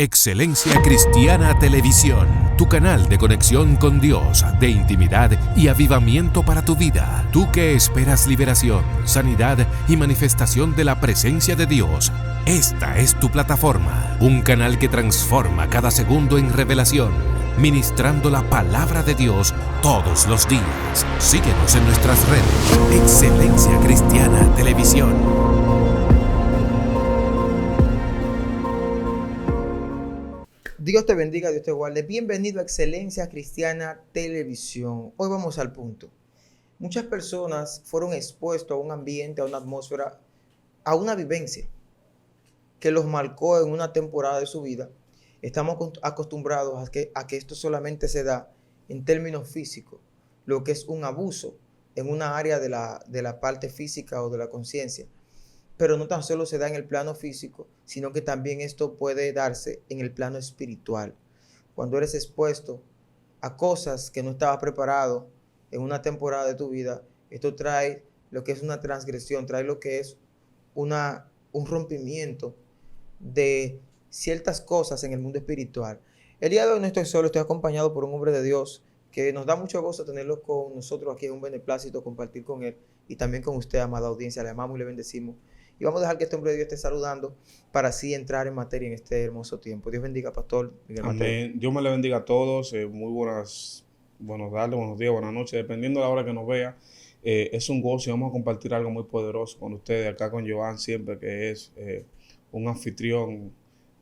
Excelencia Cristiana Televisión, tu canal de conexión con Dios, de intimidad y avivamiento para tu vida. Tú que esperas liberación, sanidad y manifestación de la presencia de Dios, esta es tu plataforma. Un canal que transforma cada segundo en revelación, ministrando la palabra de Dios todos los días. Síguenos en nuestras redes. Excelencia Cristiana Televisión. Dios te bendiga, Dios te guarde. Bienvenido a Excelencia Cristiana Televisión. Hoy vamos al punto. Muchas personas fueron expuestos a un ambiente, a una atmósfera, a una vivencia que los marcó en una temporada de su vida. Estamos acostumbrados a que esto solamente se da en términos físicos, lo que es un abuso en una área de la parte física o de la conciencia. Pero no tan solo se da en el plano físico, sino que también esto puede darse en el plano espiritual. Cuando eres expuesto a cosas que no estabas preparado en una temporada de tu vida, esto trae lo que es una transgresión, trae lo que es un rompimiento de ciertas cosas en el mundo espiritual. El día de hoy no estoy solo, estoy acompañado por un hombre de Dios que nos da mucho gozo tenerlo con nosotros aquí, es un beneplácito compartir con él y también con usted, amada audiencia. Le amamos y le bendecimos. Y vamos a dejar que este hombre de Dios esté saludando para así entrar en materia en este hermoso tiempo. Dios bendiga, Pastor Miguel Mateo. Amén. Dios me le bendiga a todos. Muy buenos tardes, buenos días, buenas noches, dependiendo de la hora que nos vea. Es un gozo y vamos a compartir algo muy poderoso con ustedes, acá con Joan siempre, que es un anfitrión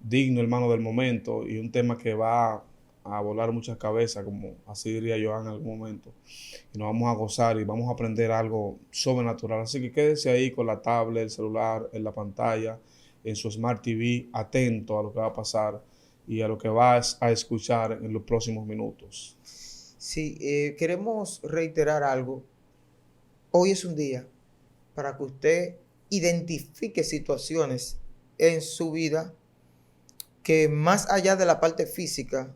digno, hermano, del momento, y un tema que va a volar muchas cabezas, como así diría Joan en algún momento. Y nos vamos a gozar y vamos a aprender algo sobrenatural. Así que quédese ahí con la tablet, el celular, en la pantalla, en su Smart TV, atento a lo que va a pasar y a lo que vas a escuchar en los próximos minutos. Sí, queremos reiterar algo. Hoy es un día para que usted identifique situaciones en su vida que más allá de la parte física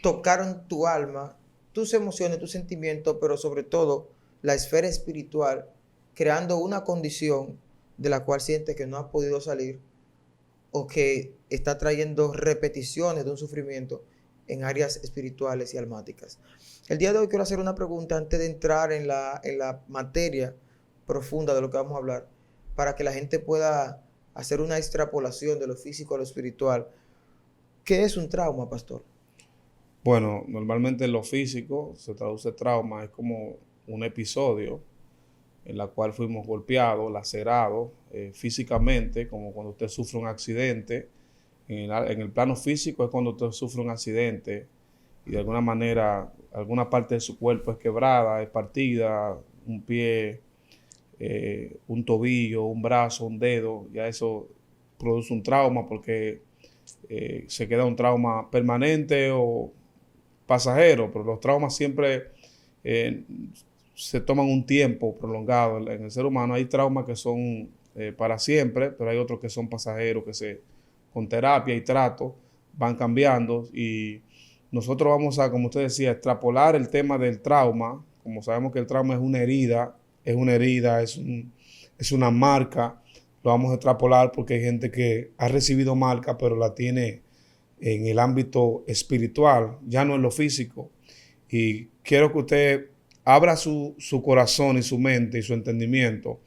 tocaron tu alma, tus emociones, tus sentimientos, pero sobre todo la esfera espiritual, creando una condición de la cual sientes que no has podido salir o que está trayendo repeticiones de un sufrimiento en áreas espirituales y almáticas. El día de hoy quiero hacer una pregunta antes de entrar en la materia profunda de lo que vamos a hablar, para que la gente pueda hacer una extrapolación de lo físico a lo espiritual. ¿Qué es un trauma, pastor? Bueno, normalmente en lo físico se traduce trauma, es como un episodio en la cual fuimos golpeados, lacerados físicamente, como cuando usted sufre un accidente. En el plano físico es cuando usted sufre un accidente y de alguna manera alguna parte de su cuerpo es quebrada, es partida, un pie, un tobillo, un brazo, un dedo, ya eso produce un trauma porque se queda un trauma permanente o pasajero, pero los traumas siempre se toman un tiempo prolongado. En el ser humano hay traumas que son para siempre, pero hay otros que son pasajeros, que con terapia y trato van cambiando, y nosotros vamos a, como usted decía, extrapolar el tema del trauma. Como sabemos que el trauma es una herida, es una marca, lo vamos a extrapolar porque hay gente que ha recibido marca, pero la tiene en el ámbito espiritual, ya no en lo físico. Y quiero que usted abra su corazón y su mente y su entendimiento,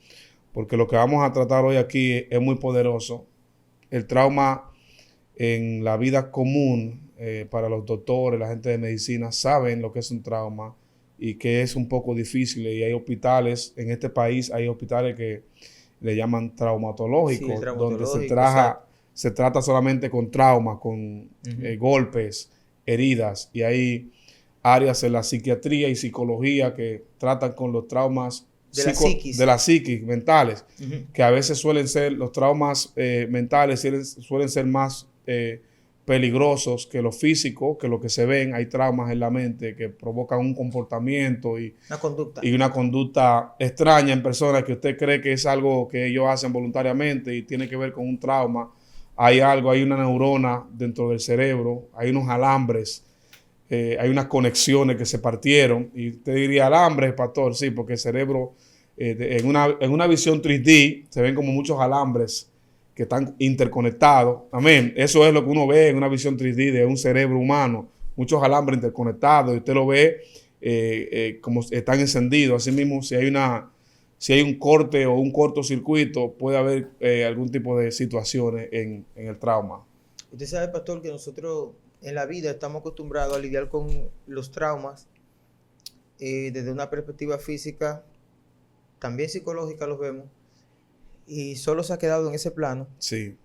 porque lo que vamos a tratar hoy aquí es muy poderoso. El trauma en la vida común, para los doctores, la gente de medicina, saben lo que es un trauma y que es un poco difícil. Y hay hospitales, en este país hay hospitales que le llaman traumatológicos, sí, donde se trata solamente con traumas, con golpes, heridas, y hay áreas en la psiquiatría y psicología que tratan con los traumas de la psiquis mentales, que a veces suelen ser, los traumas mentales suelen ser más peligrosos que los físicos, que lo que se ven. Hay traumas en la mente que provocan un comportamiento y una conducta extraña en personas que usted cree que es algo que ellos hacen voluntariamente y tiene que ver con un trauma. Hay una neurona dentro del cerebro, hay unos alambres, hay unas conexiones que se partieron. Y usted diría alambres, pastor, sí, porque el cerebro en una visión 3D se ven como muchos alambres que están interconectados. Amén. Eso es lo que uno ve en una visión 3D de un cerebro humano. Muchos alambres interconectados. Y usted lo ve como están encendidos. Asimismo, si hay un corte o un cortocircuito, puede haber algún tipo de situaciones en el trauma. Usted sabe, pastor, que nosotros en la vida estamos acostumbrados a lidiar con los traumas desde una perspectiva física, también psicológica los vemos, y solo se ha quedado en ese plano. Sí.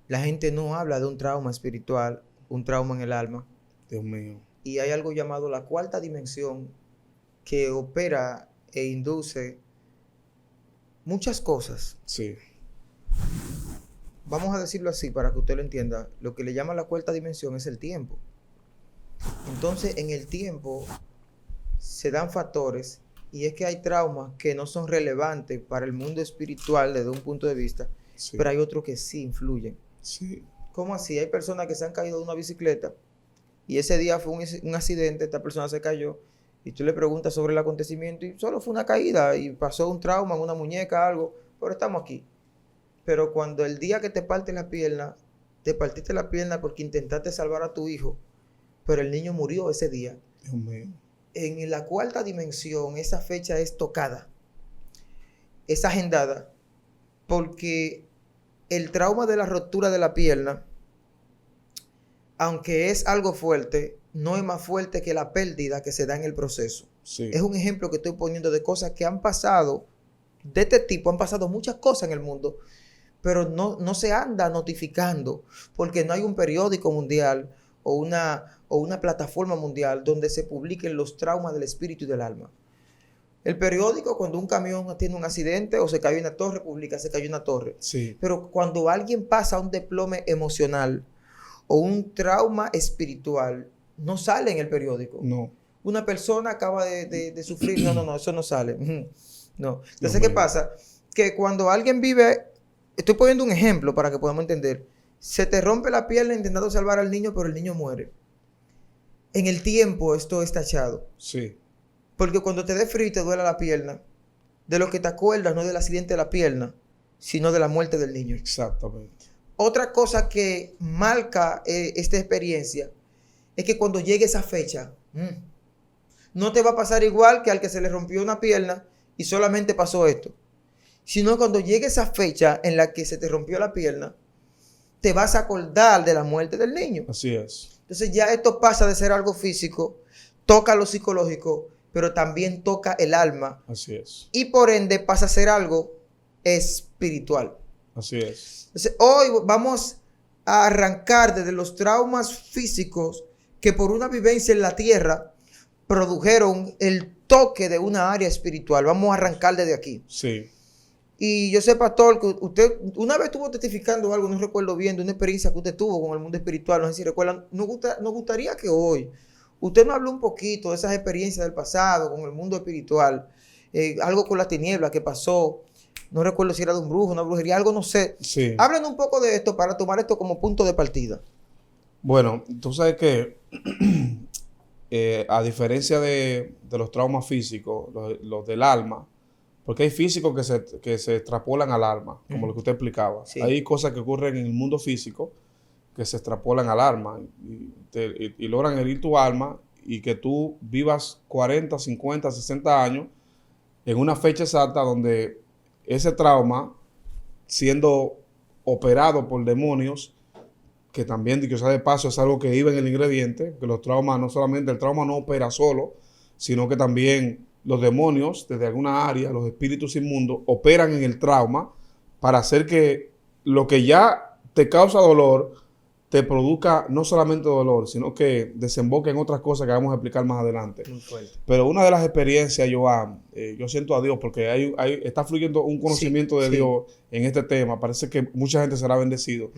La gente no habla de un trauma espiritual, un trauma en el alma. Dios mío. Y hay algo llamado la cuarta dimensión que opera e induce muchas cosas. Sí. Vamos a decirlo así para que usted lo entienda. Lo que le llama la cuarta dimensión es el tiempo. Entonces, en el tiempo se dan factores, y es que hay traumas que no son relevantes para el mundo espiritual desde un punto de vista, Sí. pero hay otros que sí influyen. Sí. ¿Cómo así? Hay personas que se han caído de una bicicleta y ese día fue un accidente, esta persona se cayó y tú le preguntas sobre el acontecimiento y solo fue una caída y pasó un trauma en una muñeca, algo, pero estamos aquí. Pero cuando el día que te partes la pierna, te partiste la pierna porque intentaste salvar a tu hijo, pero el niño murió ese día. Dios mío. En la cuarta dimensión, esa fecha es tocada, es agendada, porque el trauma de la rotura de la pierna, aunque es algo fuerte, no es más fuerte que la pérdida que se da en el proceso. Sí. Es un ejemplo que estoy poniendo de cosas que han pasado, de este tipo, han pasado muchas cosas en el mundo, pero no se anda notificando, porque no hay un periódico mundial o una plataforma mundial donde se publiquen los traumas del espíritu y del alma. El periódico, cuando un camión tiene un accidente o se cayó en una torre, publica, se cayó en una torre. Sí. Pero cuando alguien pasa un desplome emocional o un trauma espiritual, no sale en el periódico. No. Una persona acaba de sufrir, no, eso no sale. No. Entonces, Dios ¿qué mío. pasa? Que cuando alguien vive, estoy poniendo un ejemplo para que podamos entender, se te rompe la pierna intentando salvar al niño, pero el niño muere. En el tiempo esto es tachado. Sí. Porque cuando te dé frío y te duele la pierna, de lo que te acuerdas no del accidente de la pierna, sino de la muerte del niño. Exactamente. Otra cosa que marca esta experiencia es que cuando llegue esa fecha, no te va a pasar igual que al que se le rompió una pierna y solamente pasó esto. Sino cuando llegue esa fecha en la que se te rompió la pierna, te vas a acordar de la muerte del niño. Así es. Entonces ya esto pasa de ser algo físico, toca lo psicológico, pero también toca el alma. Así es. Y por ende pasa a ser algo espiritual. Así es. Entonces hoy vamos a arrancar desde los traumas físicos que por una vivencia en la tierra produjeron el toque de una área espiritual. Vamos a arrancar desde aquí. Sí. Y yo sé, pastor, que usted una vez estuvo testificando algo, no recuerdo bien, de una experiencia que usted tuvo con el mundo espiritual, no sé si recuerdan. Nos gustaría que hoy usted nos hable un poquito de esas experiencias del pasado con el mundo espiritual, algo con las tinieblas que pasó, no recuerdo si era de un brujo, una brujería, algo, no sé. Sí. Háblenos un poco de esto para tomar esto como punto de partida. Bueno, tú sabes que a diferencia de los traumas físicos, los del alma, porque hay físicos que se extrapolan al alma, como lo que usted explicaba. Sí. Hay cosas que ocurren en el mundo físico que se extrapolan al alma y logran herir tu alma y que tú vivas 40, 50, 60 años en una fecha exacta donde ese trauma, siendo operado por demonios, que también, dicho sea de paso, es algo que iba en el ingrediente, que los traumas, no solamente el trauma no opera solo, sino que también los demonios, desde alguna área, los espíritus inmundos, operan en el trauma para hacer que lo que ya te causa dolor te produzca no solamente dolor, sino que desemboque en otras cosas que vamos a explicar más adelante. Muy fuerte. Pero una de las experiencias, Joan, yo siento a Dios porque está fluyendo un conocimiento de Dios en este tema. Parece que mucha gente será bendecido.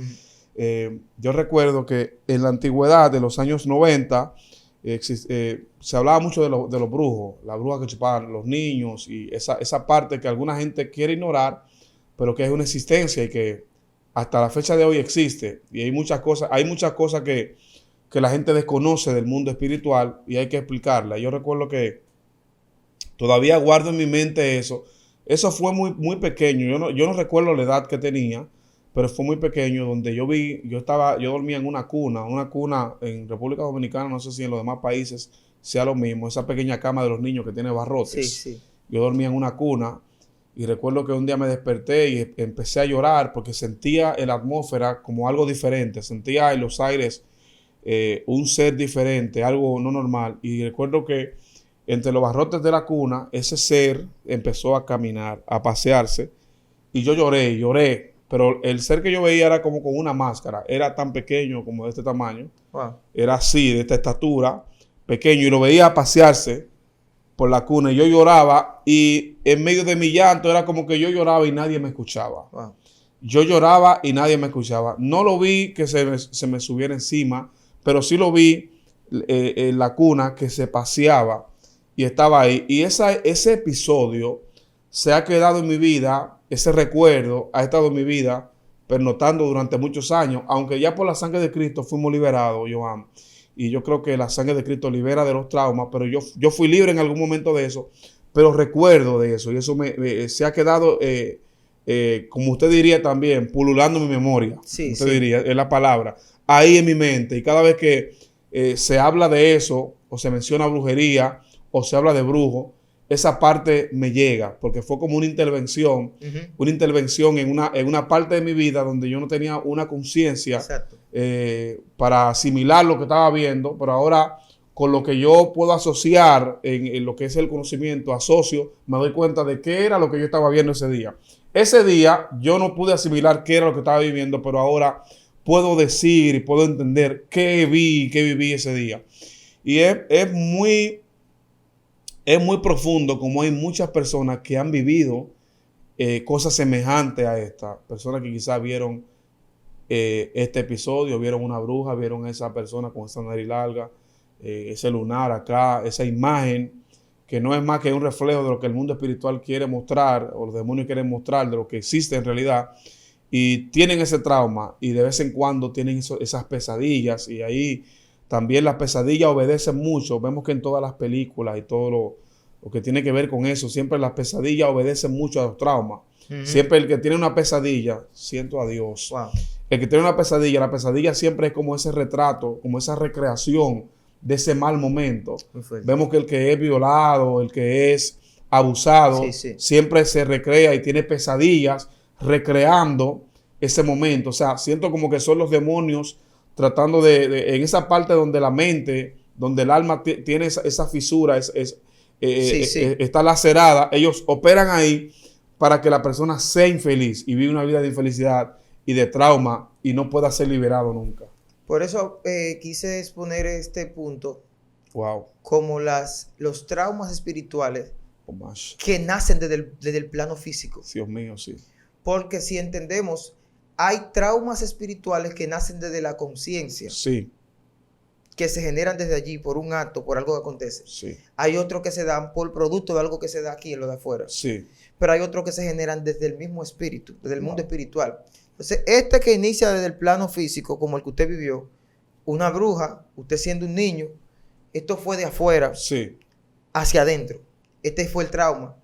Yo recuerdo que en la antigüedad, de los años 90, se hablaba mucho de los brujos, las brujas que chupaban los niños y esa parte que alguna gente quiere ignorar, pero que es una existencia y que hasta la fecha de hoy existe. Y hay muchas cosas que la gente desconoce del mundo espiritual y hay que explicarla. Yo recuerdo que todavía guardo en mi mente eso. Eso fue muy, muy pequeño. Yo no recuerdo la edad que tenía, pero fue muy pequeño, donde yo dormía en una cuna en República Dominicana, no sé si en los demás países sea lo mismo, esa pequeña cama de los niños que tiene barrotes. Sí, sí. Yo dormía en una cuna y recuerdo que un día me desperté y empecé a llorar porque sentía en la atmósfera como algo diferente, sentía en los aires un ser diferente, algo no normal. Y recuerdo que entre los barrotes de la cuna, ese ser empezó a caminar, a pasearse, y yo lloré, pero el ser que yo veía era como con una máscara, era tan pequeño como de este tamaño, Wow. era así, de esta estatura, pequeño, y lo veía pasearse por la cuna, y yo lloraba, y en medio de mi llanto era como que yo lloraba y nadie me escuchaba. Wow. Yo lloraba y nadie me escuchaba. No lo vi que se me subiera encima, pero sí lo vi en la cuna que se paseaba y estaba ahí. Y ese episodio se ha quedado en mi vida, ese recuerdo ha estado en mi vida pernotando durante muchos años, aunque ya por la sangre de Cristo fuimos liberados, Joan. Y yo creo que la sangre de Cristo libera de los traumas, pero yo fui libre en algún momento de eso, pero recuerdo de eso y eso se ha quedado, como usted diría también, pululando en mi memoria. Sí, usted sí. diría, es la palabra, ahí en mi mente. Y cada vez que se habla de eso, o se menciona brujería, o se habla de brujo, esa parte me llega, porque fue como una intervención en una parte de mi vida donde yo no tenía una conciencia para asimilar lo que estaba viendo, pero ahora con lo que yo puedo asociar en lo que es el conocimiento, asocio, me doy cuenta de qué era lo que yo estaba viendo ese día. Ese día yo no pude asimilar qué era lo que estaba viviendo, pero ahora puedo decir y puedo entender qué viví ese día. Y es muy profundo, como hay muchas personas que han vivido cosas semejantes a esta. Personas que quizás vieron este episodio, vieron una bruja, vieron a esa persona con esa nariz larga, ese lunar acá, esa imagen, que no es más que un reflejo de lo que el mundo espiritual quiere mostrar, o los demonios quieren mostrar, de lo que existe en realidad. Y tienen ese trauma, y de vez en cuando tienen esas pesadillas, y ahí también las pesadillas obedecen mucho. Vemos que en todas las películas y todo lo que tiene que ver con eso, siempre las pesadillas obedecen mucho a los traumas. Siempre el que tiene una pesadilla, siento a Dios. Wow. El que tiene una pesadilla, la pesadilla siempre es como ese retrato, como esa recreación de ese mal momento. Vemos que el que es violado, el que es abusado, siempre se recrea y tiene pesadillas recreando ese momento. O sea, siento como que son los demonios tratando en esa parte donde la mente, donde el alma tiene esa fisura, está lacerada, ellos operan ahí para que la persona sea infeliz y vive una vida de infelicidad y de trauma y no pueda ser liberado nunca. Por eso quise exponer este punto como los traumas espirituales que nacen desde el plano físico. Dios mío, sí. Porque si entendemos, hay traumas espirituales que nacen desde la conciencia. Sí. Que se generan desde allí por un acto, por algo que acontece. Sí. Hay otros que se dan por producto de algo que se da aquí en lo de afuera. Sí. Pero hay otros que se generan desde el mismo espíritu, desde el mundo espiritual. Entonces, este que inicia desde el plano físico, como el que usted vivió, una bruja, usted siendo un niño, esto fue de afuera hacia adentro. Este fue el trauma.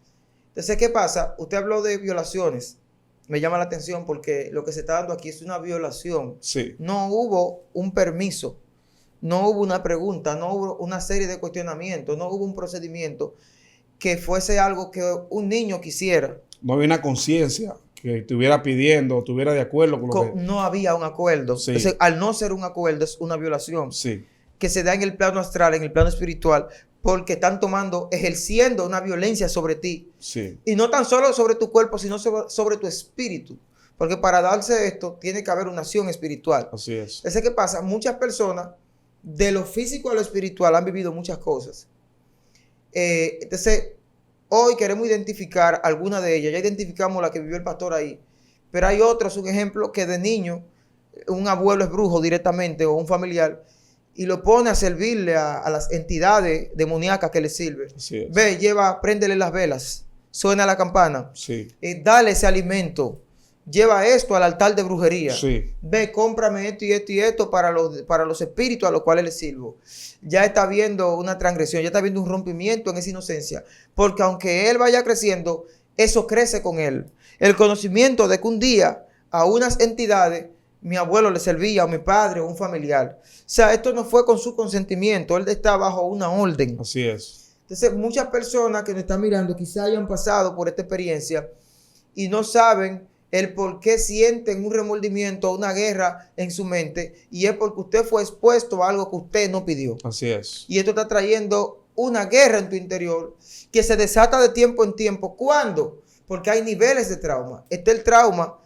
Entonces, ¿qué pasa? Usted habló de violaciones. Me llama la atención porque lo que se está dando aquí es una violación. Sí. No hubo un permiso, no hubo una pregunta, no hubo una serie de cuestionamientos, no hubo un procedimiento que fuese algo que un niño quisiera. No había una conciencia que estuviera pidiendo, estuviera de acuerdo con lo que... No había un acuerdo. Sí. Entonces, al no ser un acuerdo, es una violación. Sí. Que se da en el plano astral, en el plano espiritual, porque están ejerciendo una violencia sobre ti. Sí. Y no tan solo sobre tu cuerpo, sino sobre tu espíritu. Porque para darse esto, tiene que haber una acción espiritual. Así es. Entonces, ¿qué pasa? Muchas personas, de lo físico a lo espiritual, han vivido muchas cosas. Entonces, hoy queremos identificar alguna de ellas. Ya identificamos la que vivió el pastor ahí. Pero hay otros, un ejemplo, que de niño, un abuelo es brujo directamente o un familiar, y lo pone a servirle a las entidades demoníacas que le sirven. Ve, préndele las velas, suena la campana, dale ese alimento, lleva esto al altar de brujería. Ve, cómprame esto y esto y esto para los espíritus a los cuales le sirvo. Ya está viendo una transgresión, ya está viendo un rompimiento en esa inocencia. Porque aunque él vaya creciendo, eso crece con él. El conocimiento de que un día a unas entidades, mi abuelo le servía, o mi padre, o un familiar. O sea, esto no fue con su consentimiento, él está bajo una orden. Así es. Entonces, muchas personas que nos están mirando quizá hayan pasado por esta experiencia y no saben el por qué sienten un remordimiento o una guerra en su mente, y es porque usted fue expuesto a algo que usted no pidió. Así es. Y esto está trayendo una guerra en tu interior que se desata de tiempo en tiempo. ¿Cuándo? Porque hay niveles de trauma. Está el trauma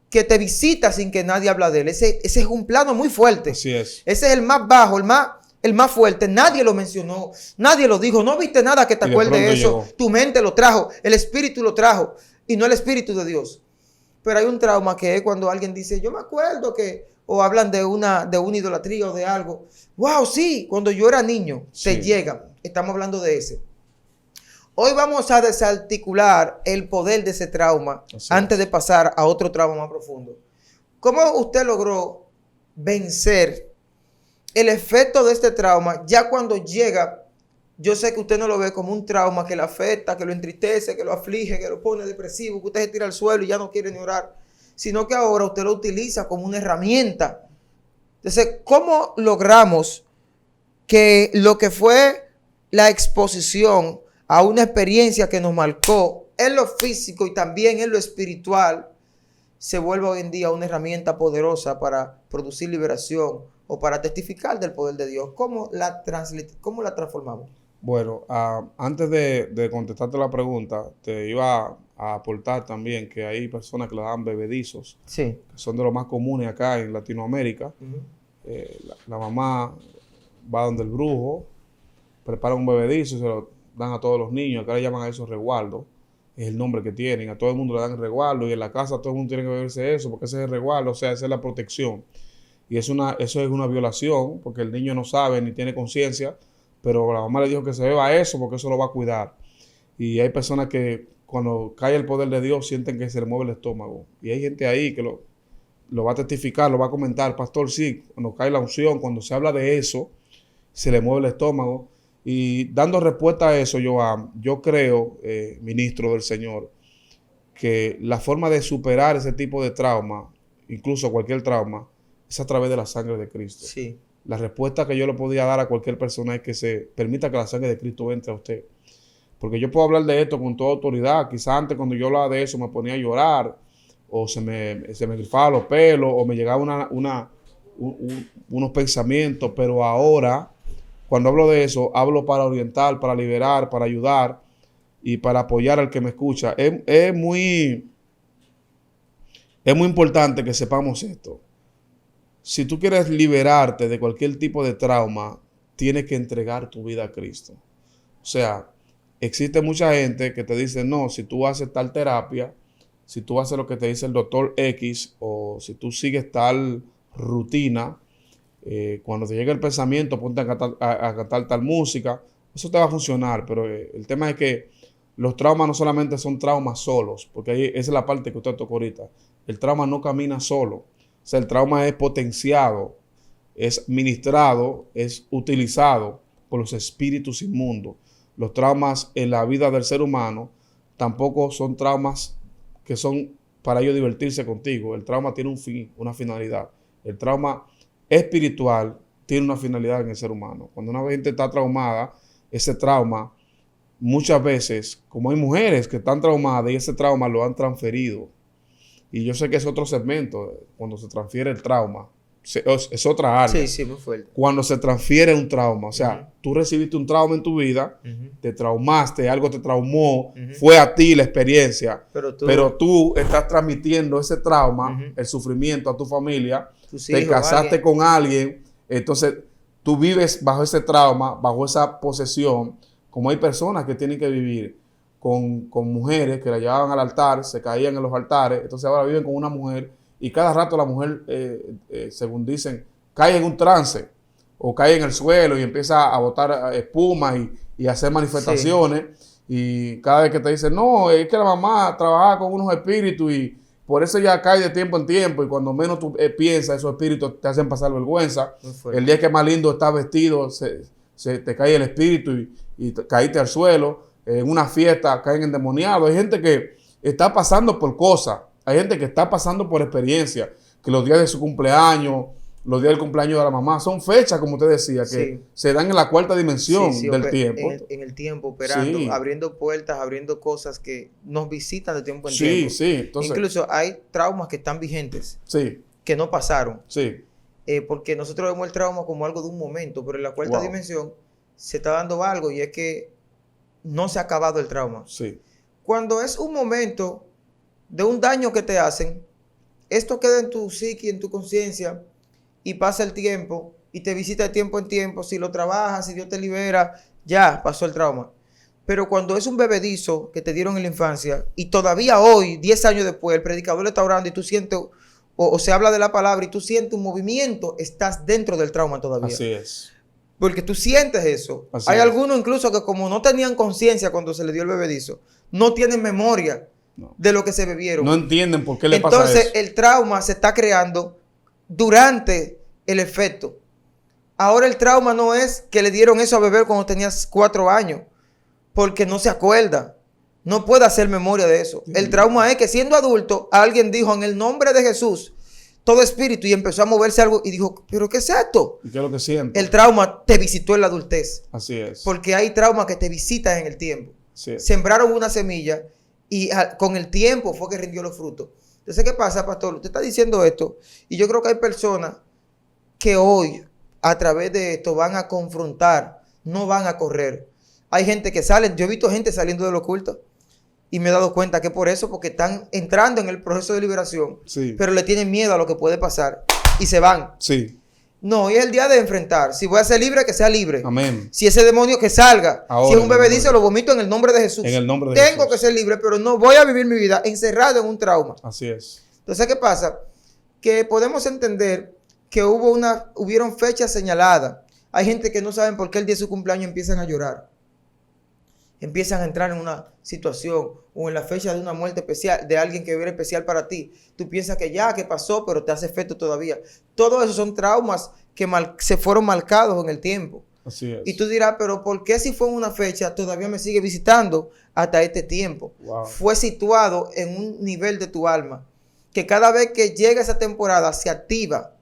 que te visita sin que nadie habla de él. Ese es un plano muy fuerte. Así es. Ese es el más bajo, el más fuerte. Nadie lo mencionó, nadie lo dijo. No viste nada que te acuerde de eso. Llegó. Tu mente lo trajo, el espíritu lo trajo y no el espíritu de Dios. Pero hay un trauma que es cuando alguien dice, yo me acuerdo que, o hablan de una idolatría o de algo. Wow, sí, cuando yo era niño, Sí. te llega. Estamos hablando de ese. Hoy vamos a desarticular el poder de ese trauma antes de pasar a otro trauma más profundo. ¿Cómo usted logró vencer el efecto de este trauma ya cuando llega? Yo sé que usted no lo ve como un trauma que le afecta, que lo entristece, que lo aflige, que lo pone depresivo, que usted se tira al suelo y ya no quiere ni orar, sino que ahora usted lo utiliza como una herramienta. Entonces, ¿cómo logramos que lo que fue la exposición a una experiencia que nos marcó en lo físico y también en lo espiritual se vuelva hoy en día una herramienta poderosa para producir liberación o para testificar del poder de Dios? ¿Cómo la transformamos? Bueno, antes de contestarte la pregunta, te iba a aportar también que hay personas que le dan bebedizos, Sí. que son de los más comunes acá en Latinoamérica. La mamá va donde el brujo, prepara un bebedizo y se lo dan a todos los niños. Acá le llaman a eso resguardo, es el nombre que tienen. A todo el mundo le dan resguardo y en la casa todo el mundo tiene que beberse eso porque ese es el resguardo, o sea, esa es la protección. Y eso es una violación porque el niño no sabe ni tiene conciencia, pero la mamá le dijo que se beba eso porque eso lo va a cuidar. Y hay personas que cuando cae el poder de Dios sienten que se le mueve el estómago. Y hay gente ahí que lo va a testificar, lo va a comentar. Pastor, sí, cuando cae la unción, cuando se habla de eso, se le mueve el estómago. Y dando respuesta a eso, yo creo, ministro del Señor, que la forma de superar ese tipo de trauma, incluso cualquier trauma, es a través de la sangre de Cristo. Sí. La respuesta que yo le podía dar a cualquier persona es que se permita que la sangre de Cristo entre a usted. Porque yo puedo hablar de esto con toda autoridad. Quizás antes cuando yo hablaba de eso me ponía a llorar, o se me grifaban los pelos, o me llegaban unos pensamientos. Pero ahora, cuando hablo de eso, hablo para orientar, para liberar, para ayudar y para apoyar al que me escucha. Es muy importante que sepamos esto. Si tú quieres liberarte de cualquier tipo de trauma, tienes que entregar tu vida a Cristo. O sea, existe mucha gente que te dice, no, si tú haces tal terapia, si tú haces lo que te dice el doctor X, o si tú sigues tal rutina, cuando te llegue el pensamiento, ponte a cantar tal música, eso te va a funcionar. Pero el tema es que los traumas no solamente son traumas solos, porque ahí, esa es la parte que usted tocó ahorita. El trauma no camina solo. O sea, el trauma es potenciado, es ministrado, es utilizado por los espíritus inmundos. Los traumas en la vida del ser humano tampoco son traumas que son para ellos divertirse contigo. El trauma tiene un fin, una finalidad. El trauma espiritual tiene una finalidad en el ser humano. Cuando una gente está traumada, ese trauma, muchas veces, como hay mujeres que están traumadas y ese trauma lo han transferido. Y yo sé que es otro segmento, cuando se transfiere el trauma. Es otra área. Sí, muy fuerte. Cuando se transfiere un trauma. O sea, tú recibiste un trauma en tu vida, te traumaste, algo te traumó, fue a ti la experiencia. Pero tú estás transmitiendo ese trauma, el sufrimiento a tu familia. Te casaste con alguien. Entonces, tú vives bajo ese trauma, bajo esa posesión. Como hay personas que tienen que vivir con mujeres que la llevaban al altar, se caían en los altares, entonces ahora viven con una mujer y cada rato la mujer, según dicen, cae en un trance o cae en el suelo y empieza a botar espuma y hacer manifestaciones. Sí. Y cada vez que te dicen, no, es que la mamá trabajaba con unos espíritus y por eso ya cae de tiempo en tiempo y cuando menos tú piensas, esos espíritus te hacen pasar vergüenza. El día que más lindo estás vestido, se te cae el espíritu y caíste al suelo. En una fiesta caen endemoniados. Hay gente que está pasando por cosas Hay gente que está pasando por experiencia, que los días de su cumpleaños, los días del cumpleaños de la mamá, son fechas, como usted decía, que se dan en la cuarta dimensión del tiempo. En el tiempo, operando, abriendo puertas, abriendo cosas que nos visitan de tiempo en tiempo. Entonces, incluso hay traumas que están vigentes, que no pasaron. Porque nosotros vemos el trauma como algo de un momento, pero en la cuarta dimensión se está dando algo y es que no se ha acabado el trauma. Cuando es un momento de un daño que te hacen, esto queda en tu psique, en tu conciencia, y pasa el tiempo y te visita de tiempo en tiempo. Si lo trabajas, si Dios te libera, ya pasó el trauma. Pero cuando es un bebedizo que te dieron en la infancia y todavía hoy, 10 años después, el predicador le está orando y tú sientes, o se habla de la palabra y tú sientes un movimiento, estás dentro del trauma todavía. Así es. Porque tú sientes eso. Hay algunos incluso que como no tenían conciencia cuando se le dio el bebedizo, no tienen memoria de lo que se bebieron. No entienden por qué le pasa eso. Entonces el trauma se está creando durante el efecto. Ahora el trauma no es que le dieron eso a beber cuando tenías 4 años, porque no se acuerda. No puede hacer memoria de eso. El trauma es que siendo adulto, alguien dijo en el nombre de Jesús, todo espíritu, y empezó a moverse algo y dijo, ¿pero qué es esto? ¿Y qué es lo que siento? El trauma te visitó en la adultez. Así es. Porque hay traumas que te visitan en el tiempo. Sí. Sembraron una semilla y con el tiempo fue que rindió los frutos. Entonces, ¿qué pasa, pastor? Usted está diciendo esto y yo creo que hay personas que hoy, a través de esto, van a confrontar, no van a correr. Hay gente que sale, yo he visto gente saliendo del oculto y me he dado cuenta que por eso, porque están entrando en el proceso de liberación, pero le tienen miedo a lo que puede pasar y se van. No, hoy es el día de enfrentar. Si voy a ser libre, que sea libre. Amén. Si ese demonio, que salga. Ahora, si es un bebedizo, lo vomito en el nombre de Jesús. En el nombre de Tengo Jesús. que ser libre, pero no voy a vivir mi vida encerrado en un trauma. Así es. Entonces, ¿qué pasa? Que podemos entender que hubieron fechas señaladas. Hay gente que no saben por qué el día de su cumpleaños empiezan a llorar. Empiezan a entrar en una situación o en la fecha de una muerte especial, de alguien que era especial para ti. Tú piensas que ya, que pasó, pero te hace efecto todavía. Todo eso son traumas que se fueron marcados en el tiempo. Así es. Y tú dirás, pero ¿por qué si fue en una fecha todavía me sigue visitando hasta este tiempo? Fue situado en un nivel de tu alma que cada vez que llega esa temporada se activa.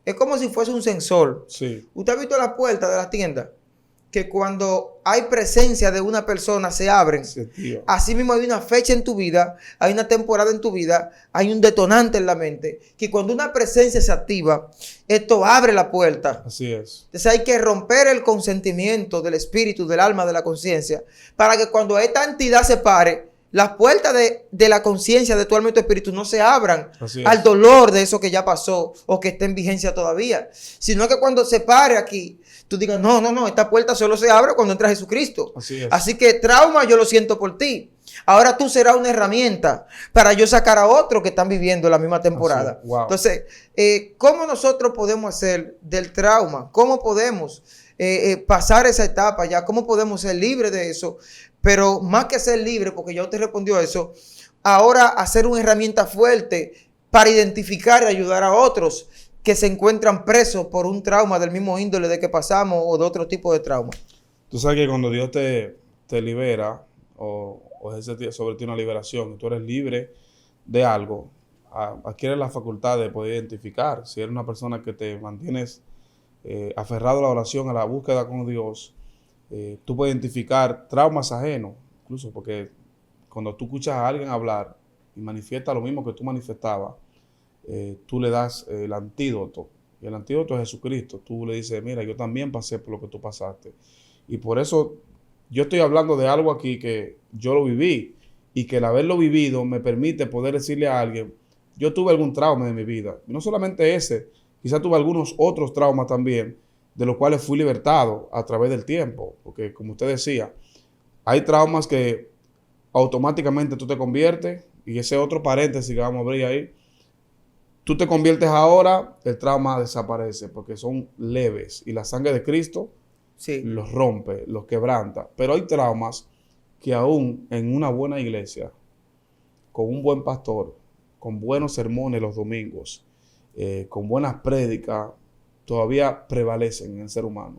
Es como si fuese un sensor. ¿Usted ha visto las puertas de las tiendas? Que cuando hay presencia de una persona se abren. Así mismo hay una fecha en tu vida, hay una temporada en tu vida, hay un detonante en la mente, que cuando una presencia se activa, esto abre la puerta. Así es. Entonces hay que romper el consentimiento del espíritu, del alma, de la conciencia, para que cuando esta entidad se pare, las puertas de la conciencia de tu alma y tu espíritu no se abran al dolor de eso que ya pasó o que está en vigencia todavía, sino que cuando se pare aquí, tú digas, no, esta puerta solo se abre cuando entra Jesucristo. Así que trauma yo lo siento por ti. Ahora tú serás una herramienta para yo sacar a otros que están viviendo la misma temporada. Entonces, ¿cómo nosotros podemos hacer del trauma? ¿Cómo podemos pasar esa etapa ya? ¿Cómo podemos ser libres de eso? Pero más que ser libre, porque ya usted respondió a eso, ahora hacer una herramienta fuerte para identificar y ayudar a otros que se encuentran presos por un trauma del mismo índole de que pasamos o de otro tipo de trauma. Tú sabes que cuando Dios te libera o ejerce sobre ti una liberación y tú eres libre de algo, adquieres la facultad de poder identificar. Si eres una persona que te mantienes aferrado a la oración, a la búsqueda con Dios, tú puedes identificar traumas ajenos, incluso porque cuando tú escuchas a alguien hablar y manifiesta lo mismo que tú manifestabas, tú le das el antídoto. Y el antídoto es Jesucristo. Tú le dices, mira, yo también pasé por lo que tú pasaste. Y por eso yo estoy hablando de algo aquí que yo lo viví y que el haberlo vivido me permite poder decirle a alguien, yo tuve algún trauma en mi vida. Y no solamente ese, quizás tuve algunos otros traumas también, de los cuales fui libertado a través del tiempo. Porque como usted decía, hay traumas que automáticamente tú te conviertes, y ese otro paréntesis que vamos a abrir ahí, tú te conviertes ahora, el trauma desaparece porque son leves y la sangre de Cristo los rompe, los quebranta. Pero hay traumas que aún en una buena iglesia, con un buen pastor, con buenos sermones los domingos, con buenas prédicas, todavía prevalecen en el ser humano.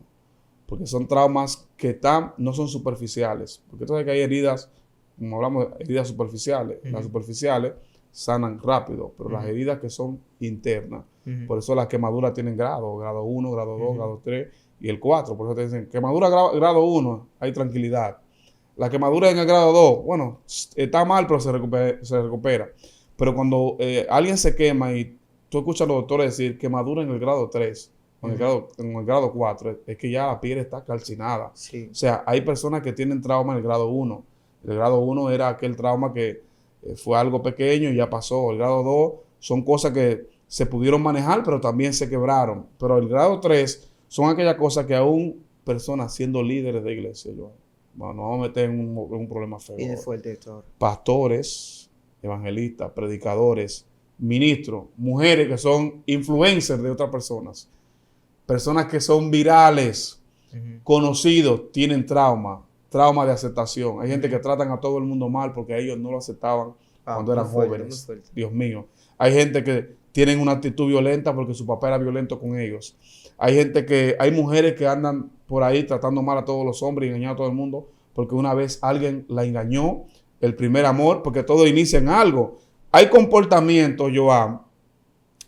Porque son traumas que no son superficiales. Porque tú sabes que hay heridas, como hablamos, heridas superficiales. Las superficiales sanan rápido, pero las heridas que son internas, por eso las quemaduras tienen grado 1, grado 2, grado 3 y el 4. Por eso te dicen, quemadura grado 1, hay tranquilidad. La quemadura en el grado 2, bueno, está mal, pero se recupera. Pero cuando alguien se quema y tú escuchas a los doctores decir quemadura en el grado 3, en el grado 4, es que ya la piel está calcinada. Sí. O sea, hay personas que tienen trauma en el grado 1. El grado 1 era aquel trauma que fue algo pequeño y ya pasó. El grado 2 son cosas que se pudieron manejar, pero también se quebraron. Pero el grado 3 son aquellas cosas que aún personas siendo líderes de iglesia, bueno, nos vamos a meter en un problema feo. Viene fuerte esto ahora. Pastores, evangelistas, predicadores, ministros, mujeres que son influencers de otras personas, personas que son virales, conocidos, tienen trauma de aceptación. Hay gente que tratan a todo el mundo mal porque ellos no lo aceptaban cuando eran jóvenes. Dios mío. Hay gente que tienen una actitud violenta porque su papá era violento con ellos. Hay mujeres que andan por ahí tratando mal a todos los hombres y engañando a todo el mundo porque una vez alguien la engañó, el primer amor, porque todo inicia en algo. Hay comportamientos, Joan,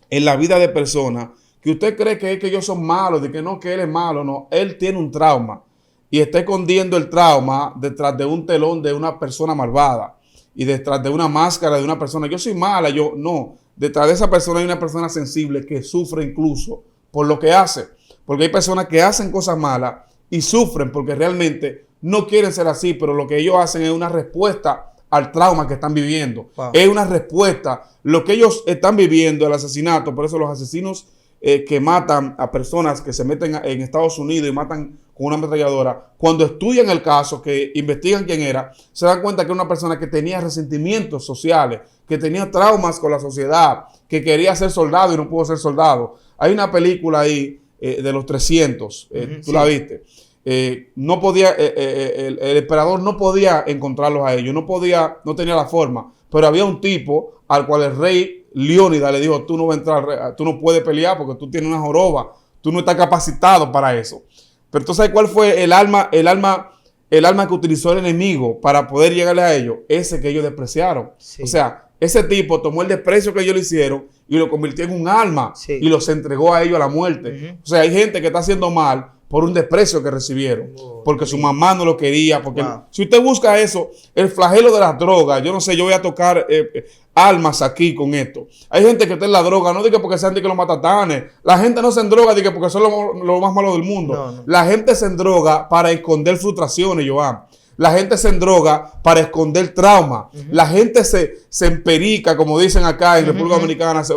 en la vida de personas que usted cree que es que ellos son malos, de que no, que él es malo. No, él tiene un trauma y está escondiendo el trauma detrás de un telón de una persona malvada y detrás de una máscara de una persona. Yo soy mala, no. Detrás de esa persona hay una persona sensible que sufre incluso por lo que hace. Porque hay personas que hacen cosas malas y sufren porque realmente no quieren ser así, pero lo que ellos hacen es una respuesta al trauma que están viviendo. Wow. Es una respuesta. Lo que ellos están viviendo, el asesinato, por eso los asesinos que matan a personas que se meten en Estados Unidos y matan con una ametralladora, cuando estudian el caso, que investigan quién era, se dan cuenta que era una persona que tenía resentimientos sociales, que tenía traumas con la sociedad, que quería ser soldado y no pudo ser soldado. Hay una película ahí de los 300, tú la viste. No podía, el emperador no podía encontrarlos a ellos, no tenía la forma, pero había un tipo al cual el rey Leónidas le dijo, tú no vas a entrar, tú no puedes pelear porque tú tienes una joroba, tú no estás capacitado para eso. Pero entonces, ¿cuál fue el arma que utilizó el enemigo para poder llegarle a ellos? Ese que ellos despreciaron. Sí. O sea, ese tipo tomó el desprecio que ellos le hicieron y lo convirtió en un arma y los entregó a ellos a la muerte. O sea, hay gente que está haciendo mal por un desprecio que recibieron, porque su mamá no lo quería, porque si usted busca eso, el flagelo de las drogas, yo no sé, yo voy a tocar almas aquí con esto. Hay gente que está en la droga, no diga porque sean de que los matatanes, la gente no se endroga diga porque son lo más malo del mundo. No. La gente se endroga para esconder frustraciones, Joan. La gente se endroga para esconder trauma. La gente se emperica, como dicen acá en República Dominicana, se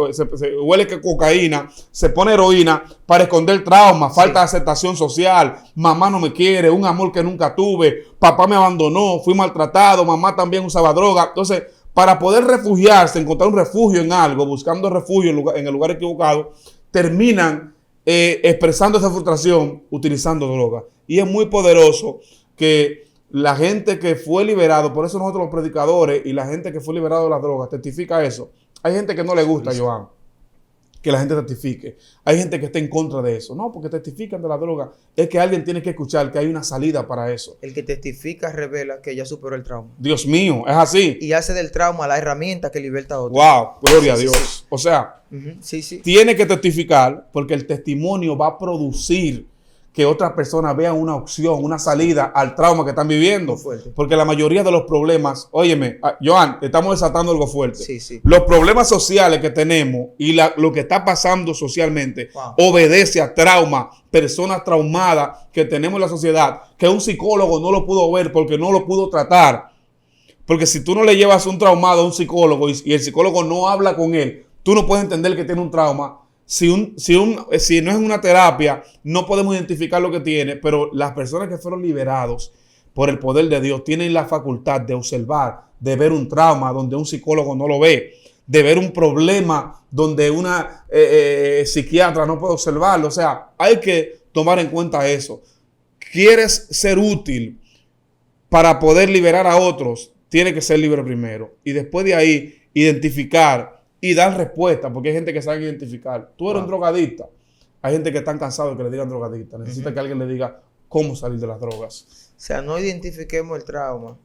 huele que cocaína, se pone heroína para esconder trauma, falta de aceptación social, mamá no me quiere, un amor que nunca tuve, papá me abandonó, fui maltratado, mamá también usaba droga. Entonces, para poder refugiarse, encontrar un refugio en algo, buscando refugio en el lugar equivocado, terminan expresando esa frustración utilizando droga. Y es muy poderoso que la gente que fue liberado, por eso nosotros los predicadores y la gente que fue liberado de las drogas testifica eso. Hay gente que no le gusta, Joan, que la gente testifique. Hay gente que está en contra de eso. No, porque testifican de la droga. Es que alguien tiene que escuchar que hay una salida para eso. El que testifica revela que ya superó el trauma. Dios mío, es así. Y hace del trauma la herramienta que liberta a otros. Wow, gloria a Dios. Sí. O sea, sí. Tiene que testificar porque el testimonio va a producir que otras personas vean una opción, una salida al trauma que están viviendo. Porque la mayoría de los problemas, óyeme, Joan, estamos desatando algo fuerte. Sí. Los problemas sociales que tenemos y lo que está pasando socialmente obedece a trauma, personas traumadas que tenemos en la sociedad, que un psicólogo no lo pudo ver porque no lo pudo tratar. Porque si tú no le llevas un traumado a un psicólogo y el psicólogo no habla con él, tú no puedes entender que tiene un trauma. Si no es una terapia, no podemos identificar lo que tiene, pero las personas que fueron liberados por el poder de Dios tienen la facultad de observar, de ver un trauma donde un psicólogo no lo ve, de ver un problema donde una psiquiatra no puede observarlo. O sea, hay que tomar en cuenta eso. ¿Quieres ser útil para poder liberar a otros? Tiene que ser libre primero. Y después de ahí, identificar y dar respuesta, porque hay gente que sabe identificar. Tú eres un drogadicta. Hay gente que está cansado de que le digan drogadicta. Necesita que alguien le diga cómo salir de las drogas. O sea, no identifiquemos el trauma,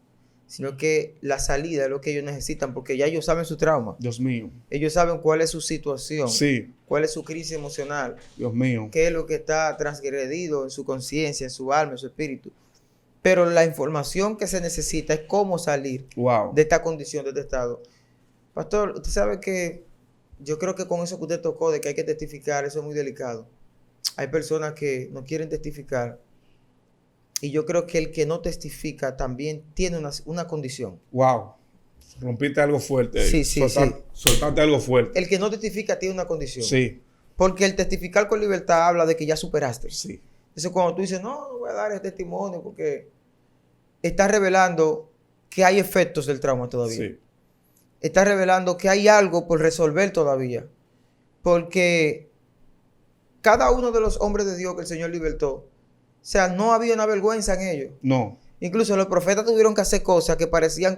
sino que la salida es lo que ellos necesitan, porque ya ellos saben su trauma. Dios mío. Ellos saben cuál es su situación, Sí, cuál es su crisis emocional, Dios mío. qué es lo que está transgredido en su conciencia, en su alma, en su espíritu. Pero la información que se necesita es cómo salir Wow. de esta condición, de este estado. Pastor, usted sabe que yo creo que con eso que usted tocó, de que hay que testificar, eso es muy delicado. Hay personas que no quieren testificar. Y yo creo que el que no testifica también tiene una condición. Wow. Rompiste algo fuerte. Sí, sí, Soltaste algo fuerte. El que no testifica tiene una condición. Sí, Porque el testificar con libertad habla de que ya superaste. sí. Entonces cuando tú dices, no voy a dar este testimonio porque estás revelando que hay efectos del trauma todavía. Sí. Estás revelando que hay algo por resolver todavía. Porque cada uno de los hombres de Dios que el Señor libertó, o sea, no había una vergüenza en ellos. No. Incluso los profetas tuvieron que hacer cosas que parecían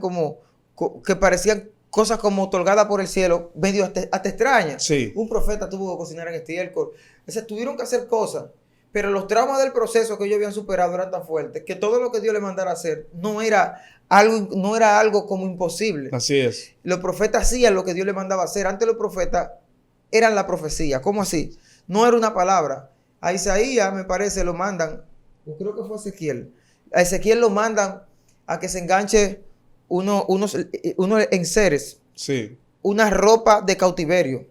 cosas como otorgadas por el cielo, medio hasta extrañas. Sí. Un profeta tuvo que cocinar en estiércol. O sea, tuvieron que hacer cosas. Pero los traumas del proceso que ellos habían superado eran tan fuertes que todo lo que Dios les mandara a hacer no era algo como imposible. Así es. Los profetas hacían lo que Dios les mandaba a hacer. Antes los profetas eran la profecía. ¿Cómo así? No era una palabra. A Isaías, me parece, lo mandan, yo creo que fue Ezequiel. A Ezequiel lo mandan a que se enganche unos enseres, Sí. una ropa de cautiverio,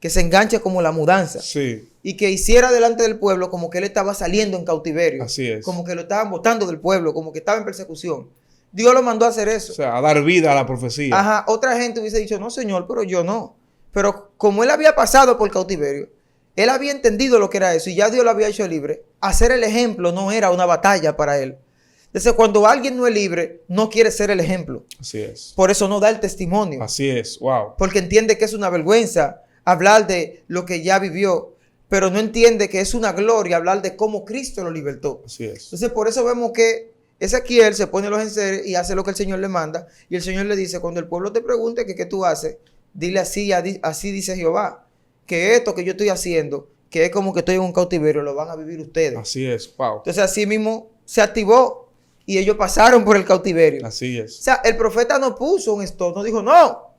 que se enganche como la mudanza. Sí. Y que hiciera delante del pueblo como que él estaba saliendo en cautiverio. Así es. Como que lo estaban botando del pueblo, como que estaba en persecución. Dios lo mandó a hacer eso. O sea, a dar vida a la profecía. Ajá, otra gente hubiese dicho, no señor, pero yo no. Pero como él había pasado por cautiverio, él había entendido lo que era eso y ya Dios lo había hecho libre. Hacer el ejemplo no era una batalla para él. Entonces, cuando alguien no es libre, no quiere ser el ejemplo. Así es. Por eso no da el testimonio. Así es. Wow. Porque entiende que es una vergüenza hablar de lo que ya vivió, pero no entiende que es una gloria hablar de cómo Cristo lo libertó. Así es. Entonces, por eso vemos que Ezequiel se pone los enseres y hace lo que el Señor le manda. Y el Señor le dice, cuando el pueblo te pregunte que qué tú haces, dile así, así dice Jehová, que esto que yo estoy haciendo, que es como que estoy en un cautiverio, lo van a vivir ustedes. Así es. Wow. Entonces, así mismo se activó y ellos pasaron por el cautiverio. Así O es. sea, el profeta no puso un stop, no dijo, no.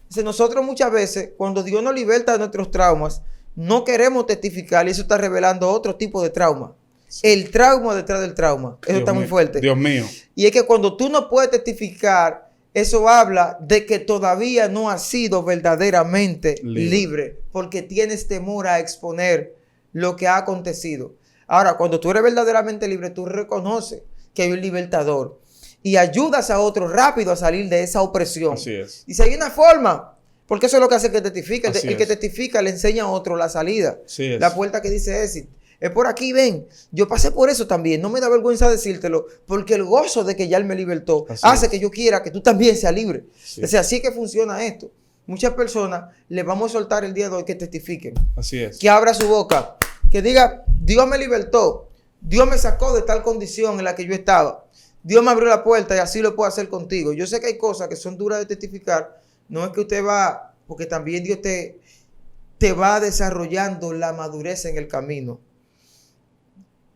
Dice, nosotros muchas veces, cuando Dios nos liberta de nuestros traumas, no queremos testificar y eso está revelando otro tipo de trauma. Sí. El trauma detrás del trauma. Eso Dios está muy mío. fuerte. Dios mío. Y es que cuando tú no puedes testificar, eso habla de que todavía no has sido verdaderamente libre, porque tienes temor a exponer lo que ha acontecido. Ahora, cuando tú eres verdaderamente libre, tú reconoces que hay un libertador y ayudas a otros rápido a salir de esa opresión. Así es. Y si hay una forma, porque eso es lo que hace que testifique. Así El que es. testifica le enseña a otro la salida. Así es. La puerta que dice exit. Es por aquí, ven. Yo pasé por eso también. No me da vergüenza decírtelo, porque el gozo de que ya Él me libertó Así hace es. que yo quiera que tú también seas libre. Sí. O sea, así es que funciona esto. Muchas personas les vamos a soltar el día de hoy que testifiquen, Así es. que abra su boca, que diga, Dios me libertó, Dios me sacó de tal condición en la que yo estaba, Dios me abrió la puerta y así lo puedo hacer contigo. Yo sé que hay cosas que son duras de testificar, no es que usted va, porque también Dios te va desarrollando la madurez en el camino.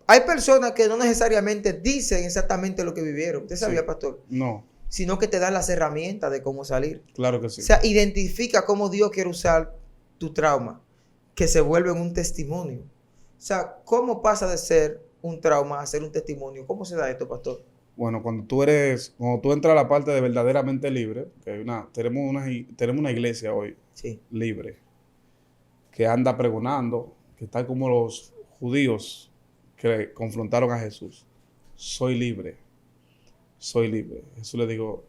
Hay personas que no necesariamente dicen exactamente lo que vivieron. ¿Usted sabía, Sí. pastor? No. Sino que te dan las herramientas de cómo salir. Claro que sí. O sea, identifica cómo Dios quiere usar tu trauma, que se vuelve en un testimonio. O sea, ¿cómo pasa de ser un trauma a ser un testimonio? ¿Cómo se da esto, pastor? Bueno, cuando tú entras a la parte de verdaderamente libre, que tenemos una iglesia hoy Sí. libre, que anda pregonando, que está como los judíos que confrontaron a Jesús. Soy libre. Soy libre. Jesús le dijo,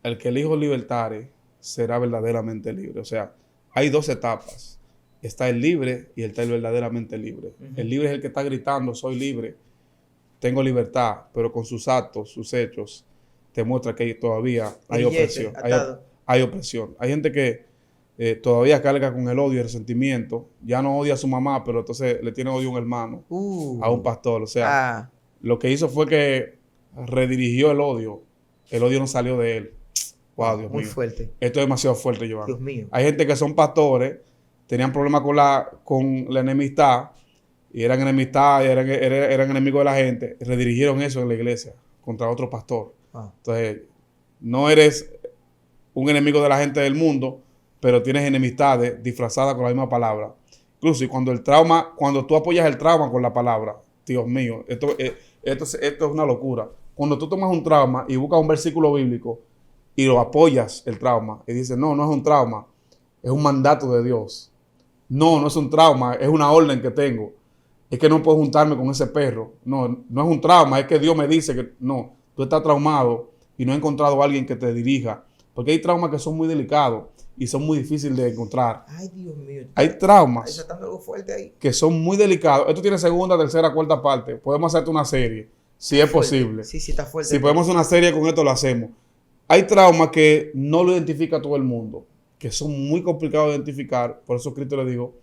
el que el Hijo libertare será verdaderamente libre. O sea, hay dos etapas. Está el libre y está el verdaderamente libre. Ujú. El libre es el que está gritando, soy libre, tengo libertad, pero con sus actos, sus hechos, te muestra que todavía hay Grillete, opresión. atado. Hay opresión. Hay gente que todavía carga con el odio y el resentimiento. Ya no odia a su mamá, pero entonces le tiene odio a un hermano, a un pastor. O sea, lo que hizo fue que redirigió el odio. El odio no salió de él. Wow, Dios muy mío. fuerte. Esto es demasiado fuerte, Giovanni. Dios mío. Hay gente que son pastores, tenían problemas con la enemistad, y eran enemigos de la gente, redirigieron eso en la iglesia contra otro pastor. Entonces, no eres un enemigo de la gente del mundo, pero tienes enemistades disfrazadas con la misma palabra. Incluso cuando tú apoyas el trauma con la palabra, Dios mío, esto es una locura. Cuando tú tomas un trauma y buscas un versículo bíblico y lo apoyas el trauma y dices, no es un trauma, es un mandato de Dios. No es un trauma, es una orden que tengo. Es que no puedo juntarme con ese perro. No es un trauma, es que Dios me dice que no, tú estás traumado y no he encontrado a alguien que te dirija. Porque hay traumas que son muy delicados y son muy difíciles de encontrar. Ay, Dios mío. Hay traumas Algo fuerte ahí. que son muy delicados. Esto tiene segunda, tercera, cuarta parte. Podemos hacerte una serie, si es posible. Sí, está fuerte. Si podemos hacer una serie con esto, lo hacemos. Hay traumas que no lo identifica todo el mundo, que son muy complicados de identificar. Por eso Cristo le dijo,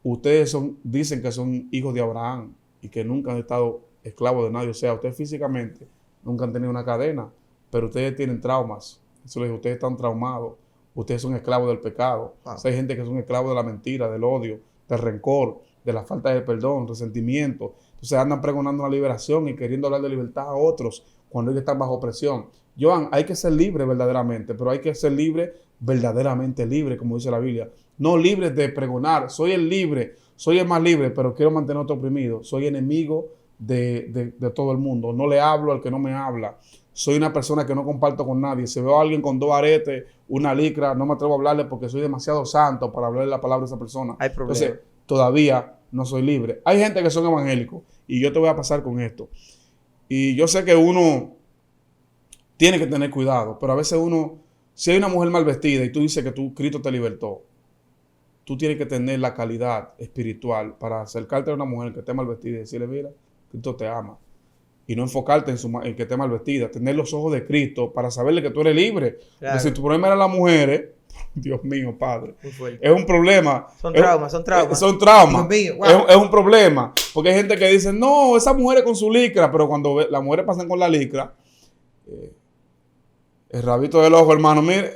ustedes dicen que son hijos de Abraham y que nunca han estado esclavos de nadie. O sea, ustedes físicamente nunca han tenido una cadena, pero ustedes tienen traumas. Eso les digo, ustedes están traumados. Ustedes son esclavos del pecado. Wow. O sea, hay gente que son esclavos de la mentira, del odio, del rencor, de la falta de perdón, resentimiento. Entonces andan pregonando la liberación y queriendo hablar de libertad a otros cuando ellos están bajo presión. Joan, hay que ser libre verdaderamente, pero hay que ser libre, verdaderamente libre, como dice la Biblia. No libre de pregonar, soy el libre, soy el más libre, pero quiero mantener otro oprimido. Soy enemigo de todo el mundo. No le hablo al que no me habla. Soy una persona que no comparto con nadie. Si veo a alguien con 2 aretes, una licra, no me atrevo a hablarle porque soy demasiado santo para hablarle la palabra a esa persona. Hay problema. Entonces, todavía no soy libre. Hay gente que son evangélicos y yo te voy a pasar con esto. Y yo sé que uno tiene que tener cuidado, pero a veces si hay una mujer mal vestida y tú dices que Cristo te libertó, tú tienes que tener la calidad espiritual para acercarte a una mujer que esté mal vestida y decirle, mira, Cristo te ama. Y no enfocarte en que esté mal vestida. Tener los ojos de Cristo para saberle que tú eres libre. Claro. Porque si tu problema era las mujeres, Dios mío, Padre, Muy fuerte. es un problema. Son traumas. Son traumas. Dios mío, wow. Es un problema. Porque hay gente que dice, no, esa mujer es con su licra. Pero cuando las mujeres pasan con la licra, el rabito del ojo, hermano, mire.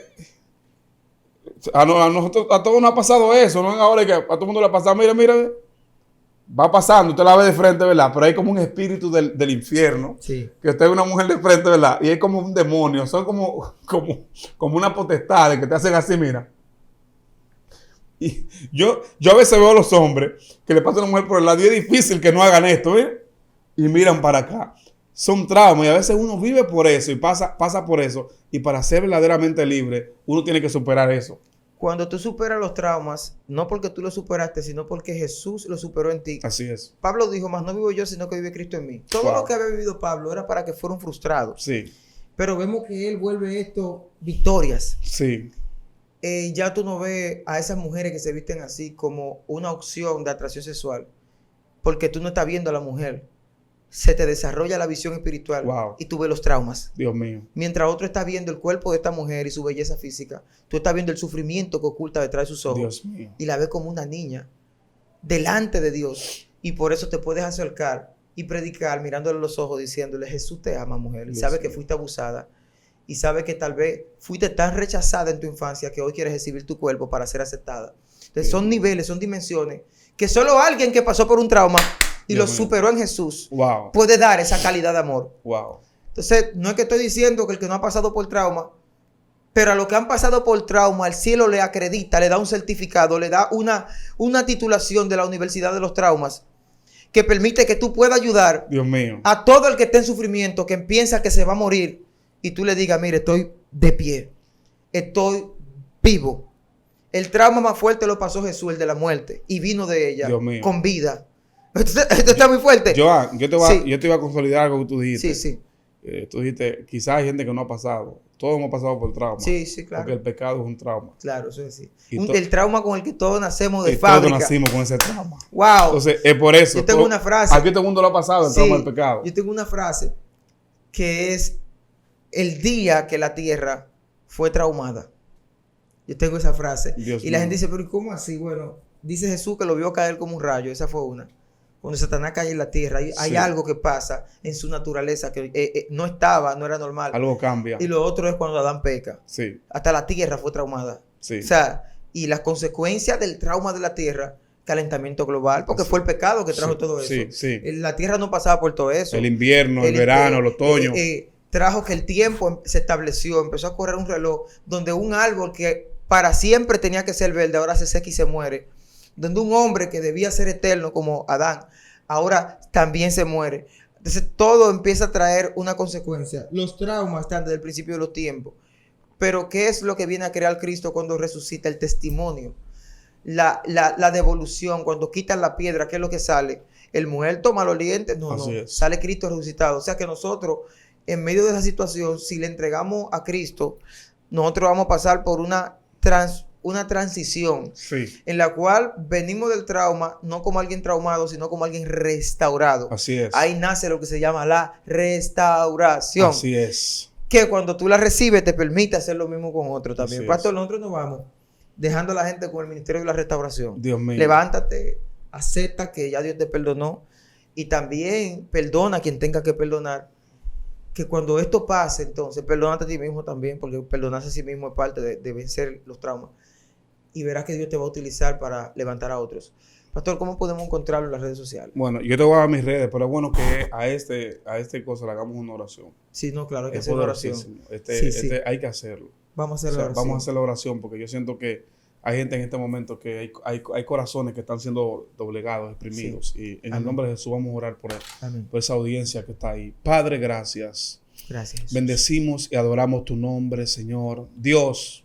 A todos nos ha pasado eso, ¿no? Ahora que a todo el mundo le ha pasado, mira. Va pasando, usted la ve de frente, ¿verdad? Pero hay como un espíritu del infierno. Sí. Que usted ve una mujer de frente, ¿verdad? Y es como un demonio. Son como una potestad que te hacen así, mira. Y yo a veces veo a los hombres que le pasa a una mujer por el lado y es difícil que no hagan esto, ¿eh? Y miran para acá. Son traumas y a veces uno vive por eso y pasa por eso. Y para ser verdaderamente libre, uno tiene que superar eso. Cuando tú superas los traumas, no porque tú lo superaste, sino porque Jesús lo superó en ti. Así es. Pablo dijo, más no vivo yo, sino que vive Cristo en mí. Todo lo que había vivido Pablo era para que fueran frustrados. Sí. Pero vemos que él vuelve esto victorias. Sí. Ya tú no ves a esas mujeres que se visten así como una opción de atracción sexual. Porque tú no estás viendo a la mujer. Se te desarrolla la visión espiritual. Wow. Y tú ves los traumas. Dios mío. Mientras otro está viendo el cuerpo de esta mujer y su belleza física, tú estás viendo el sufrimiento que oculta detrás de sus ojos. Dios mío. Y la ves como una niña delante de Dios. Y por eso te puedes acercar y predicar mirándole a los ojos diciéndole, Jesús te ama, mujer. Y sabe que fuiste abusada. Y sabe que tal vez fuiste tan rechazada en tu infancia que hoy quieres recibir tu cuerpo para ser aceptada. Entonces son niveles, son dimensiones que solo alguien que pasó por un trauma y lo superó en Jesús puede dar esa calidad de amor. Wow. Entonces, no es que estoy diciendo que el que no ha pasado por trauma, pero a los que han pasado por trauma, el cielo le acredita, le da un certificado, le da una titulación de la Universidad de los Traumas que permite que tú puedas ayudar, Dios mío, a todo el que esté en sufrimiento, que piensa que se va a morir, y tú le digas, mire, estoy de pie, estoy vivo. El trauma más fuerte lo pasó Jesús, el de la muerte, y vino de ella con vida. Esto está muy fuerte. Joan, yo te iba a consolidar algo que tú dijiste. Sí. Tú dijiste, quizás hay gente que no ha pasado. Todos hemos pasado por trauma. Sí, claro. Porque el pecado es un trauma. Claro, eso es así. El trauma con el que todos nacemos de fábrica. Todos nacimos con ese trauma. Wow. Entonces, es por eso. Yo tengo una frase. Aquí todo el mundo lo ha pasado, el trauma del pecado. Yo tengo una frase que es el día que la tierra fue traumada. Yo tengo esa frase. Dios y la mío. gente dice, pero ¿cómo así? Bueno, dice Jesús que lo vio caer como un rayo. Esa fue una. Cuando Satanás cae en la tierra, hay algo que pasa en su naturaleza que no era normal. Algo cambia. Y lo otro es cuando Adán peca. Sí. Hasta la tierra fue traumada. Sí. O sea, y las consecuencias del trauma de la tierra, calentamiento global, porque fue el pecado que trajo todo eso. Sí. La tierra no pasaba por todo eso. El invierno, el verano, el otoño. trajo que el tiempo se estableció, empezó a correr un reloj donde un árbol que para siempre tenía que ser verde, ahora se seca y se muere. Donde un hombre que debía ser eterno como Adán, ahora también se muere. Entonces todo empieza a traer una consecuencia. Los traumas están desde el principio de los tiempos. Pero ¿qué es lo que viene a crear Cristo cuando resucita? El testimonio. La devolución, cuando quitan la piedra, ¿qué es lo que sale? ¿El muerto maloliente? No, sale Cristo resucitado. O sea que nosotros, en medio de esa situación, si le entregamos a Cristo, nosotros vamos a pasar por una transición en la cual venimos del trauma, no como alguien traumado, sino como alguien restaurado. Así es. Ahí nace lo que se llama la restauración. Así es. Que cuando tú la recibes te permite hacer lo mismo con otro también. Así Pastor, nosotros nos vamos dejando a la gente con el ministerio de la restauración. Dios mío. Levántate, acepta que ya Dios te perdonó y también perdona a quien tenga que perdonar. Que cuando esto pase, entonces, perdónate a ti mismo también, porque perdonarse a sí mismo es parte de vencer los traumas. Y verás que Dios te va a utilizar para levantar a otros. Pastor, ¿cómo podemos encontrarlo en las redes sociales? Bueno, yo te voy a dar mis redes, pero es bueno que a este cosa le hagamos una oración. Sí, no, claro, hay que hacer una oración. Hay que hacerlo. Vamos a hacer la oración. Vamos a hacer la oración porque yo siento que hay gente en este momento que hay corazones que están siendo doblegados, exprimidos. Sí. Y en el nombre de Jesús vamos a orar por esa audiencia que está ahí. Padre, gracias. Gracias, Jesús. Bendecimos y adoramos tu nombre, Señor. Dios,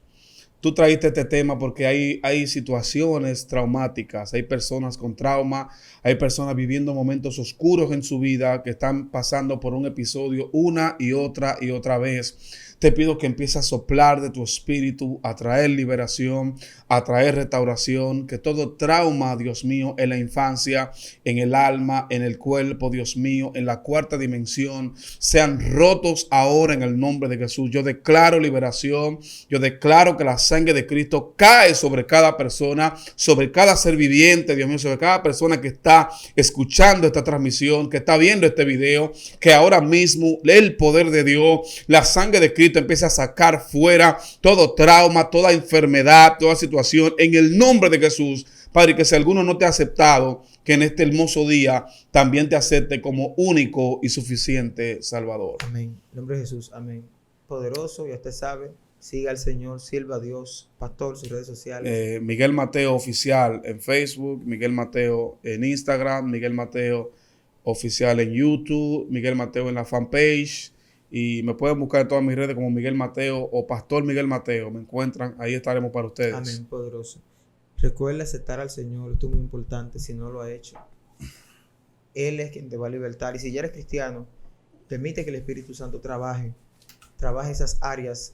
tú trajiste este tema porque hay situaciones traumáticas, hay personas con trauma, hay personas viviendo momentos oscuros en su vida que están pasando por un episodio una y otra vez. Te pido que empieces a soplar de tu espíritu, a traer liberación, a traer restauración, que todo trauma, Dios mío, en la infancia, en el alma, en el cuerpo, Dios mío, en la cuarta dimensión, sean rotos ahora en el nombre de Jesús. Yo declaro liberación, yo declaro que la sangre de Cristo cae sobre cada persona, sobre cada ser viviente, Dios mío, sobre cada persona que está escuchando esta transmisión, que está viendo este video, que ahora mismo el poder de Dios, la sangre de Cristo, empieza a sacar fuera todo trauma, toda enfermedad, toda situación en el nombre de Jesús. Padre, que si alguno no te ha aceptado, que en este hermoso día también te acepte como único y suficiente Salvador. Amén. En nombre de Jesús. Amén. Poderoso, ya usted sabe. Siga al Señor, sirva a Dios. Pastor, sus redes sociales. Miguel Mateo Oficial en Facebook, Miguel Mateo en Instagram, Miguel Mateo Oficial en YouTube, Miguel Mateo en la fanpage. Y me pueden buscar en todas mis redes como Miguel Mateo o Pastor Miguel Mateo. Me encuentran, ahí estaremos para ustedes. Amén, poderoso. Recuerda aceptar al Señor, esto es muy importante si no lo ha hecho. Él es quien te va a libertar. Y si ya eres cristiano, permite que el Espíritu Santo trabaje esas áreas,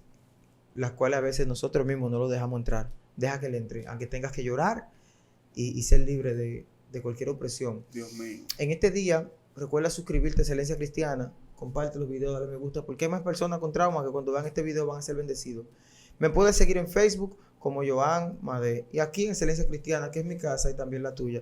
las cuales a veces nosotros mismos no lo dejamos entrar. Deja que Él entre, aunque tengas que llorar y ser libre de cualquier opresión. Dios mío. En este día, recuerda suscribirte a Excelencia Cristiana. Comparte los videos, dale me gusta, porque hay más personas con trauma que cuando vean este video van a ser bendecidos. Me puedes seguir en Facebook como Joan Made y aquí en Excelencia Cristiana, que es mi casa y también la tuya.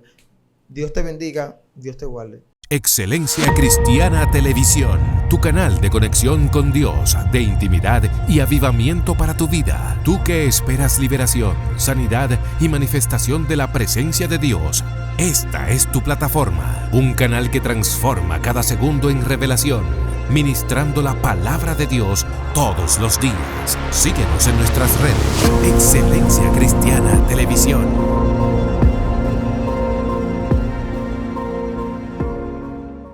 Dios te bendiga, Dios te guarde. Excelencia Cristiana Televisión, tu canal de conexión con Dios, de intimidad y avivamiento para tu vida. Tú que esperas liberación, sanidad y manifestación de la presencia de Dios. Esta es tu plataforma, un canal que transforma cada segundo en revelación, ministrando la palabra de Dios todos los días. Síguenos en nuestras redes. Excelencia Cristiana Televisión.